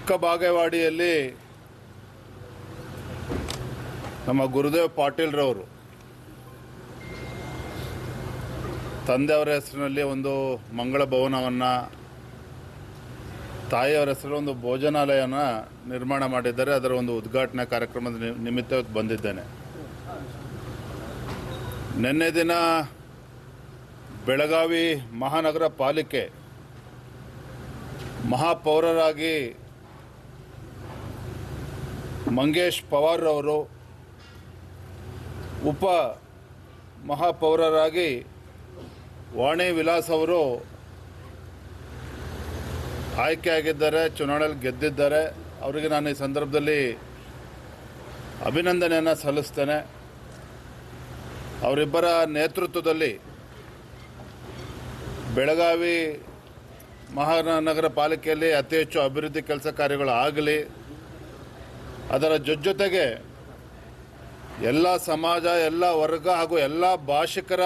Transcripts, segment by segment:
ಚಿಕ್ಕಬಾಗೇವಾಡಿಯಲ್ಲಿ ನಮ್ಮ ಗುರುದೇವ್ ಪಾಟೀಲ್ರವರು ತಂದೆಯವರ ಹೆಸರಿನಲ್ಲಿ ಒಂದು ಮಂಗಳ ಭವನವನ್ನು, ತಾಯಿಯವರ ಹೆಸರಲ್ಲಿ ಒಂದು ಭೋಜನಾಲಯನ ನಿರ್ಮಾಣ ಮಾಡಿದ್ದಾರೆ. ಅದರ ಒಂದು ಉದ್ಘಾಟನಾ ಕಾರ್ಯಕ್ರಮದ ನಿಮಿತ್ತ ಬಂದಿದ್ದೇನೆ. ನಿನ್ನೆ ದಿನ ಬೆಳಗಾವಿ ಮಹಾನಗರ ಪಾಲಿಕೆ ಮಹಾಪೌರರಾಗಿ ಮಂಗೇಶ್ ಪವಾರ್ ಅವರು, ಉಪ ಮಹಾಪೌರರಾಗಿ ವಾಣಿ ವಿಲಾಸ್ ಅವರು ಆಯ್ಕೆಯಾಗಿದ್ದಾರೆ, ಚುನಾವಣೆಯಲ್ಲಿ ಗೆದ್ದಿದ್ದಾರೆ. ಅವರಿಗೆ ನಾನು ಈ ಸಂದರ್ಭದಲ್ಲಿ ಅಭಿನಂದನೆಯನ್ನು ಸಲ್ಲಿಸ್ತೇನೆ. ಅವರಿಬ್ಬರ ನೇತೃತ್ವದಲ್ಲಿ ಬೆಳಗಾವಿ ಮಹಾನಗರ ಪಾಲಿಕೆಯಲ್ಲಿ ಅತಿ ಹೆಚ್ಚು ಅಭಿವೃದ್ಧಿ ಕೆಲಸ ಕಾರ್ಯಗಳು ಆಗಲಿ, ಅದರ ಜೊತೆಗೆ ಎಲ್ಲ ಸಮಾಜ, ಎಲ್ಲ ವರ್ಗ ಹಾಗೂ ಎಲ್ಲ ಭಾಷಿಕರ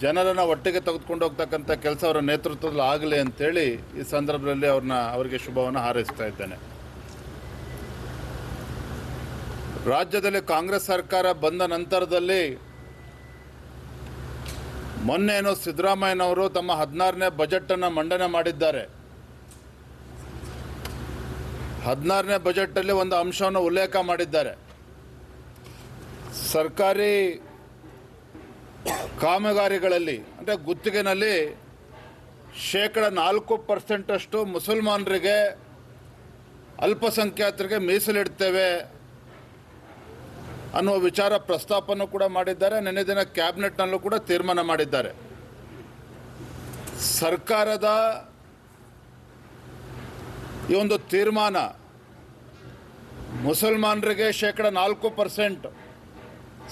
ಜನರನ್ನು ಒಟ್ಟಿಗೆ ತೆಗೆದುಕೊಂಡು ಹೋಗ್ತಕ್ಕಂಥ ಕೆಲಸ ಅವರ ನೇತೃತ್ವದಲ್ಲಿ ಆಗಲಿ ಅಂಥೇಳಿ ಈ ಸಂದರ್ಭದಲ್ಲಿ ಅವರಿಗೆ ಶುಭವನ್ನು ಹಾರೈಸ್ತಾ ಇದ್ದೇನೆ. ರಾಜ್ಯದಲ್ಲಿ ಕಾಂಗ್ರೆಸ್ ಸರ್ಕಾರ ಬಂದ ನಂತರದಲ್ಲಿ ಮೊನ್ನೇನು ಸಿದ್ದರಾಮಯ್ಯನವರು ತಮ್ಮ 16ನೇ ಬಜೆಟನ್ನು ಮಂಡನೆ ಮಾಡಿದ್ದಾರೆ. 16ನೇ ಬಜೆಟಲ್ಲಿ ಒಂದು ಅಂಶವನ್ನು ಉಲ್ಲೇಖ ಮಾಡಿದ್ದಾರೆ. ಸರ್ಕಾರಿ ಕಾಮಗಾರಿಗಳಲ್ಲಿ ಅಂದರೆ ಗುತ್ತಿಗೆನಲ್ಲಿ 4% ಮುಸಲ್ಮಾನರಿಗೆ, ಅಲ್ಪಸಂಖ್ಯಾತರಿಗೆ ಮೀಸಲಿಡ್ತೇವೆ ಅನ್ನುವ ವಿಚಾರ ಪ್ರಸ್ತಾಪನೂ ಕೂಡ ಮಾಡಿದ್ದಾರೆ. ನಿನ್ನೆ ದಿನ ಕ್ಯಾಬಿನೆಟ್ನಲ್ಲೂ ಕೂಡ ತೀರ್ಮಾನ ಮಾಡಿದ್ದಾರೆ. ಸರ್ಕಾರದ ಈ ಒಂದು ತೀರ್ಮಾನ ಮುಸಲ್ಮಾನರಿಗೆ 4%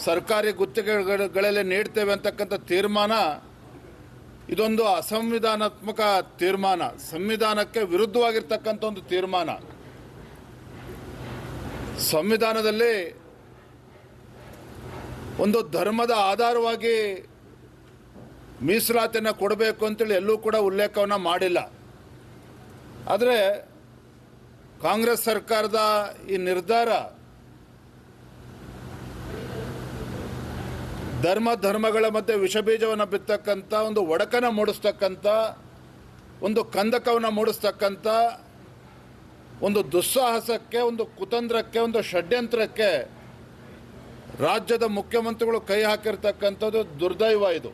ಸರ್ಕಾರಿ ಗುತ್ತಿಗೆಗಳಲ್ಲಿ ನೀಡ್ತೇವೆ ಅಂತಕ್ಕಂಥ ತೀರ್ಮಾನ ಇದೊಂದು ಅಸಂವಿಧಾನಾತ್ಮಕ ತೀರ್ಮಾನ, ಸಂವಿಧಾನಕ್ಕೆ ವಿರುದ್ಧವಾಗಿರ್ತಕ್ಕಂಥ ಒಂದು ತೀರ್ಮಾನ. ಸಂವಿಧಾನದಲ್ಲಿ ಒಂದು ಧರ್ಮದ ಆಧಾರವಾಗಿ ಮೀಸಲಾತಿಯನ್ನು ಕೊಡಬೇಕು ಅಂತೇಳಿ ಎಲ್ಲೂ ಕೂಡ ಉಲ್ಲೇಖವನ್ನು ಮಾಡಿಲ್ಲ. ಆದರೆ ಕಾಂಗ್ರೆಸ್ ಸರ್ಕಾರದ ಈ ನಿರ್ಧಾರ ಧರ್ಮಗಳ ಮಧ್ಯೆ ವಿಷಬೀಜವನ್ನು ಬಿತ್ತಕ್ಕಂಥ, ಒಂದು ಒಡಕನ ಮೂಡಿಸ್ತಕ್ಕಂಥ, ಒಂದು ಕಂದಕವನ್ನು ಮೂಡಿಸ್ತಕ್ಕಂಥ ಒಂದು ದುಸ್ಸಾಹಸಕ್ಕೆ, ಒಂದು ಕುತಂತ್ರಕ್ಕೆ, ಒಂದು ಷಡ್ಯಂತ್ರಕ್ಕೆ ರಾಜ್ಯದ ಮುಖ್ಯಮಂತ್ರಿಗಳು ಕೈ ಹಾಕಿರ್ತಕ್ಕಂಥದ್ದು ದುರ್ದೈವ. ಇದು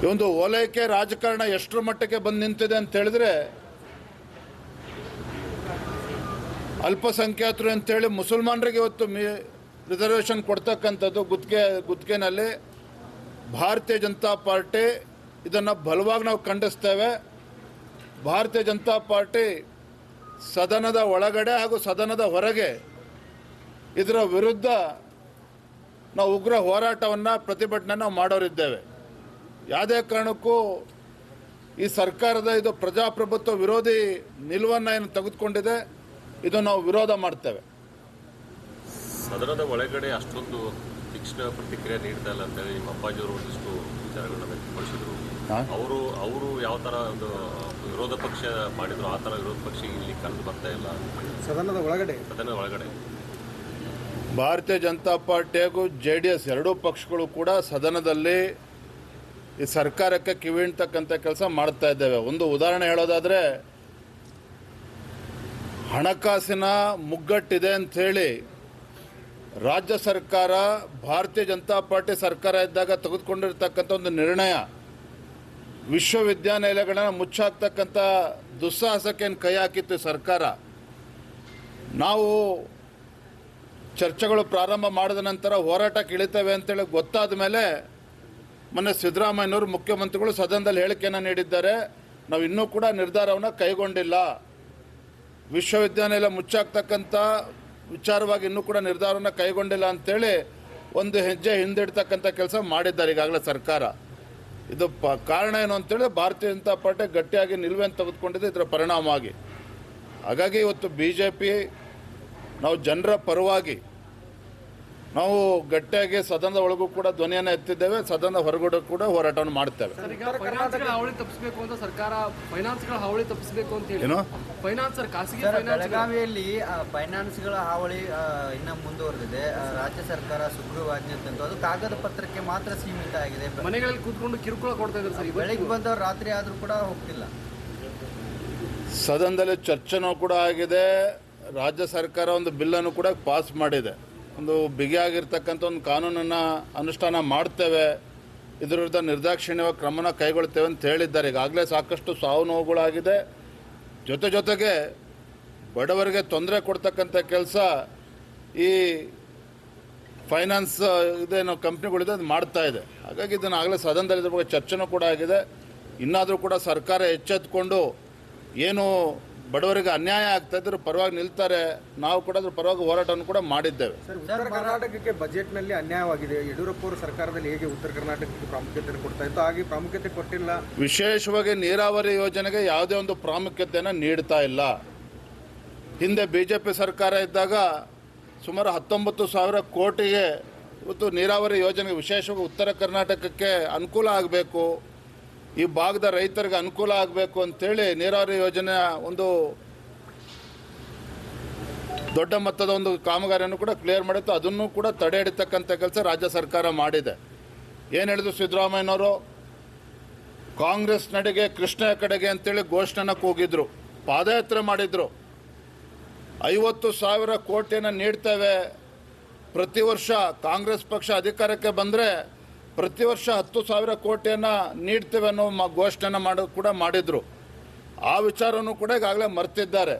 ಈ ಒಂದು ಓಲೈಕೆ ರಾಜಕಾರಣ ಎಷ್ಟರ ಮಟ್ಟಕ್ಕೆ ಬಂದು ನಿಂತಿದೆ ಅಂತ ಹೇಳಿದ್ರೆ, ಅಲ್ಪಸಂಖ್ಯಾತರು ಅಂತೇಳಿ ಮುಸಲ್ಮಾನರಿಗೆ ಇವತ್ತು ರಿಸರ್ವೇಷನ್ ಕೊಡ್ತಕ್ಕಂಥದ್ದು ಗುತ್ತಿಗೆನಲ್ಲಿ ಭಾರತೀಯ ಜನತಾ ಪಾರ್ಟಿ ಇದನ್ನು ಬಲವಾಗಿ ನಾವು ಖಂಡಿಸ್ತೇವೆ. ಭಾರತೀಯ ಜನತಾ ಪಾರ್ಟಿ ಸದನದ ಒಳಗಡೆ ಹಾಗೂ ಸದನದ ಹೊರಗೆ ಇದರ ವಿರುದ್ಧ ನಾವು ಉಗ್ರ ಹೋರಾಟವನ್ನು, ಪ್ರತಿಭಟನೆ ನಾವು ಮಾಡೋರಿದ್ದೇವೆ. ಯಾವುದೇ ಕಾರಣಕ್ಕೂ ಈ ಸರ್ಕಾರದ ಇದು ಪ್ರಜಾಪ್ರಭುತ್ವ ವಿರೋಧಿ ನಿಲುವನ್ನು ಏನು ತೆಗೆದುಕೊಂಡಿದೆ, ಇದು ನಾವು ವಿರೋಧ ಮಾಡ್ತೇವೆ. ಸದನದ ಒಳಗಡೆ ಅಷ್ಟೊಂದು ತೀಕ್ಷ್ಣ ಪ್ರತಿಕ್ರಿಯೆ ನೀಡ್ತಾ ಇಲ್ಲ ಅಂತೇಳಿ ನಿಮ್ಮ ಅಪ್ಪಾಜಿಯವರು ಒಂದಿಷ್ಟು ವಿಚಾರಗಳನ್ನ ವ್ಯಕ್ತಪಡಿಸಿದ್ರು. ಅವರು ಯಾವ ಥರ ಒಂದು ವಿರೋಧ ಪಕ್ಷ ಮಾಡಿದ್ರು, ಆ ಥರ ವಿರೋಧ ಪಕ್ಷ ಇಲ್ಲಿ ಕಂಡು ಬರ್ತಾ ಇಲ್ಲ ಸದನದ ಒಳಗಡೆ. ಭಾರತೀಯ ಜನತಾ ಪಾರ್ಟಿ ಹಾಗೂ JDS ಎರಡೂ ಪಕ್ಷಗಳು ಕೂಡ ಸದನದಲ್ಲಿ ಈ ಸರ್ಕಾರಕ್ಕೆ ಕಿವಿಣ್ತಕ್ಕಂಥ ಕೆಲಸ ಮಾಡ್ತಾ ಇದ್ದೇವೆ. ಒಂದು ಉದಾಹರಣೆ ಹೇಳೋದಾದರೆ, ಹಣಕಾಸಿನ ಮುಗ್ಗಟ್ಟಿದೆ ಅಂಥೇಳಿ ರಾಜ್ಯ ಸರ್ಕಾರ, ಭಾರತೀಯ ಜನತಾ ಪಾರ್ಟಿ ಸರ್ಕಾರ ಇದ್ದಾಗ ತೆಗೆದುಕೊಂಡಿರ್ತಕ್ಕಂಥ ಒಂದು ನಿರ್ಣಯ, ವಿಶ್ವವಿದ್ಯಾನಿಲಯಗಳನ್ನು ಮುಚ್ಚಾಕ್ತಕ್ಕಂಥ ದುಸ್ಸಾಹಸಕ್ಕೆ ಕೈ ಹಾಕಿತ್ತು ಸರ್ಕಾರ. ನಾವು ಚರ್ಚೆಗಳು ಪ್ರಾರಂಭ ಮಾಡಿದ ನಂತರ ಹೋರಾಟಕ್ಕೆ ಇಳಿತೇವೆ ಅಂತೇಳಿ ಗೊತ್ತಾದ ಮೇಲೆ ಮೊನ್ನೆ ಸಿದ್ದರಾಮಯ್ಯನವರು ಮುಖ್ಯಮಂತ್ರಿಗಳು ಸದನದಲ್ಲಿ ಹೇಳಿಕೆಯನ್ನು ನೀಡಿದ್ದಾರೆ. ನಾವು ಇನ್ನೂ ಕೂಡ ನಿರ್ಧಾರವನ್ನು ಕೈಗೊಂಡಿಲ್ಲ, ವಿಶ್ವವಿದ್ಯಾನಿಲಯ ಮುಚ್ಚಾಕ್ತಕ್ಕಂಥ ವಿಚಾರವಾಗಿ ಇನ್ನೂ ಕೂಡ ನಿರ್ಧಾರವನ್ನು ಕೈಗೊಂಡಿಲ್ಲ ಅಂಥೇಳಿ ಒಂದು ಹೆಜ್ಜೆ ಹಿಂದಿಡ್ತಕ್ಕಂಥ ಕೆಲಸ ಮಾಡಿದ್ದಾರೆ ಈಗಾಗಲೇ ಸರ್ಕಾರ. ಇದು ಕಾರಣ ಏನು ಅಂತೇಳಿ ಭಾರತೀಯ ಜನತಾ ಪಾರ್ಟಿ ಗಟ್ಟಿಯಾಗಿ ನಿಲುವನ್ನು ತೆಗೆದುಕೊಂಡಿದೆ ಇದರ ಪರಿಣಾಮವಾಗಿ. ಹಾಗಾಗಿ ಇವತ್ತು BJP ನಾವು ಜನರ ಪರವಾಗಿ ನಾವು ಗಟ್ಟಿಯಾಗಿ ಸದನದ ಒಳಗೂ ಕೂಡ ಧ್ವನಿಯನ್ನು ಎತ್ತಿದ್ದೇವೆ, ಸದನದ ಹೊರಗಡೆ ಕೂಡ ಹೋರಾಟವನ್ನು ಮಾಡ್ತೇವೆ. ಫೈನಾನ್ಸ್ಗಳ ಹಾವಳಿ ತಪ್ಪಿಸಬೇಕು ಅಂತ ಸರ್ಕಾರ ಫೈನಾನ್ಸ್ಗಳ ಹಾವಳಿ ತಪ್ಪಿಸಬೇಕು ಅಂತ ಹೇಳಿ ಏನು ಫೈನಾನ್ಸರ್ ಖಾಸಗಿ ಬೆಳಗಾವಿಯಲ್ಲಿ ಫೈನಾನ್ಸ್ಗಳ ಹಾವಳಿ ಇನ್ನ ಮುಂದುವರೆದಿದೆ. ರಾಜ್ಯ ಸರ್ಕಾರ ಸುಗ್ರೀವಾಜ್ಞೆ ತಂದು ಅದು ಕಾಗದ ಪತ್ರಕ್ಕೆ ಮಾತ್ರ ಸೀಮಿತ ಆಗಿದೆ. ಮನೆಗಳಲ್ಲಿ ಕೂತ್ಕೊಂಡು ಕಿರುಕುಳ ಕೊಡ್ತಾ ಇದ್ದಾರೆ ಸರ್. ಬೆಳಗ್ಗೆ ಬಂದವರು ರಾತ್ರಿ ಆದ್ರೂ ಕೂಡ ಹೋಗ್ತಿಲ್ಲ. ಸದನದಲ್ಲಿ ಚರ್ಚೆನೂ ಕೂಡ ಆಗಿದೆ. ರಾಜ್ಯ ಸರ್ಕಾರ ಒಂದು ಬಿಲ್ಲನ್ನು ಕೂಡ ಪಾಸ್ ಮಾಡಿದೆ. ಒಂದು ಬಿಗಿಯಾಗಿರ್ತಕ್ಕಂಥ ಒಂದು ಕಾನೂನನ್ನು ಅನುಷ್ಠಾನ ಮಾಡ್ತೇವೆ, ಇದರ ವಿರುದ್ಧ ನಿರ್ದಾಕ್ಷಿಣ್ಯವಾಗಿ ಕ್ರಮನ ಕೈಗೊಳ್ತೇವೆ ಅಂತ ಹೇಳಿದ್ದಾರೆ. ಈಗಾಗಲೇ ಸಾಕಷ್ಟು ಸಾವು ನೋವುಗಳಾಗಿದೆ. ಜೊತೆಗೆ ಬಡವರಿಗೆ ತೊಂದರೆ ಕೊಡ್ತಕ್ಕಂಥ ಕೆಲಸ ಈ ಫೈನಾನ್ಸ್ ಇದೇನು ಕಂಪ್ನಿಗಳಿದೆ ಅದು ಮಾಡ್ತಾ ಇದೆ. ಹಾಗಾಗಿ ಇದನ್ನು ಆಗಲೇ ಸದನದಲ್ಲಿ ಇದ್ರ ಬಗ್ಗೆ ಚರ್ಚೆನೂ ಕೂಡ ಆಗಿದೆ. ಇನ್ನಾದರೂ ಕೂಡ ಸರ್ಕಾರ ಎಚ್ಚೆತ್ತುಕೊಂಡು ಏನು ಬಡವರಿಗೆ ಅನ್ಯಾಯ ಆಗ್ತಾ ಇದ್ರ ಪರವಾಗಿ ನಿಲ್ತಾರೆ, ನಾವು ಕೂಡ ಅದ್ರ ಪರವಾಗಿ ಹೋರಾಟವನ್ನು ಕೂಡ ಮಾಡಿದ್ದೇವೆ. ಸರ್, ಉತ್ತರ ಕರ್ನಾಟಕಕ್ಕೆ ಬಜೆಟ್ನಲ್ಲಿ ಅನ್ಯಾಯವಾಗಿದೆ. ಯಡಿಯೂರಪ್ಪ ಅವರು ಸರ್ಕಾರದಲ್ಲಿ ಹೇಗೆ ಉತ್ತರ ಕರ್ನಾಟಕಕ್ಕೆ ಪ್ರಾಮುಖ್ಯತೆ ಕೊಡ್ತಾ ಇತ್ತು, ಹಾಗೆ ಪ್ರಾಮುಖ್ಯತೆ ಕೊಟ್ಟಿಲ್ಲ. ವಿಶೇಷವಾಗಿ ನೀರಾವರಿ ಯೋಜನೆಗೆ ಯಾವುದೇ ಒಂದು ಪ್ರಾಮುಖ್ಯತೆಯನ್ನು ನೀಡ್ತಾ ಇಲ್ಲ. ಹಿಂದೆ BJP ಸರ್ಕಾರ ಇದ್ದಾಗ ಸುಮಾರು 19,000 ಕೋಟಿಗೆ ಇವತ್ತು ನೀರಾವರಿ ಯೋಜನೆಗೆ ವಿಶೇಷವಾಗಿ ಉತ್ತರ ಕರ್ನಾಟಕಕ್ಕೆ ಅನುಕೂಲ ಆಗಬೇಕು, ಈ ಭಾಗದ ರೈತರಿಗೆ ಅನುಕೂಲ ಆಗಬೇಕು ಅಂತೇಳಿ ನೀರಾವರಿ ಯೋಜನೆಯ ಒಂದು ದೊಡ್ಡ ಮೊತ್ತದ ಒಂದು ಕಾಮಗಾರಿಯನ್ನು ಕೂಡ ಕ್ಲಿಯರ್ ಮಾಡಿತ್ತು. ಅದನ್ನು ಕೂಡ ತಡೆ ಹಿಡಿತಕ್ಕಂಥ ಕೆಲಸ ರಾಜ್ಯ ಸರ್ಕಾರ ಮಾಡಿದೆ. ಏನು ಹೇಳಿದ್ರು ಸಿದ್ದರಾಮಯ್ಯನವರು, ಕಾಂಗ್ರೆಸ್ ನಡೆಗೆ ಕೃಷ್ಣ ಕಡೆಗೆ ಅಂತೇಳಿ ಘೋಷಣೆನ ಕೂಗಿದ್ರು, ಪಾದಯಾತ್ರೆ ಮಾಡಿದ್ರು. 50,000 ಕೋಟಿಯನ್ನು ನೀಡ್ತೇವೆ, ಪ್ರತಿ ವರ್ಷ ಕಾಂಗ್ರೆಸ್ ಪಕ್ಷ ಅಧಿಕಾರಕ್ಕೆ ಬಂದರೆ ಪ್ರತಿ ವರ್ಷ 10,000 ಕೋಟಿಯನ್ನು ನೀಡ್ತೇವೆ ಅನ್ನೋ ಘೋಷಣೆನ ಕೂಡ ಮಾಡಿದರು. ಆ ವಿಚಾರವನ್ನು ಕೂಡ ಈಗಾಗಲೇ ಮರ್ತಿದ್ದಾರೆ.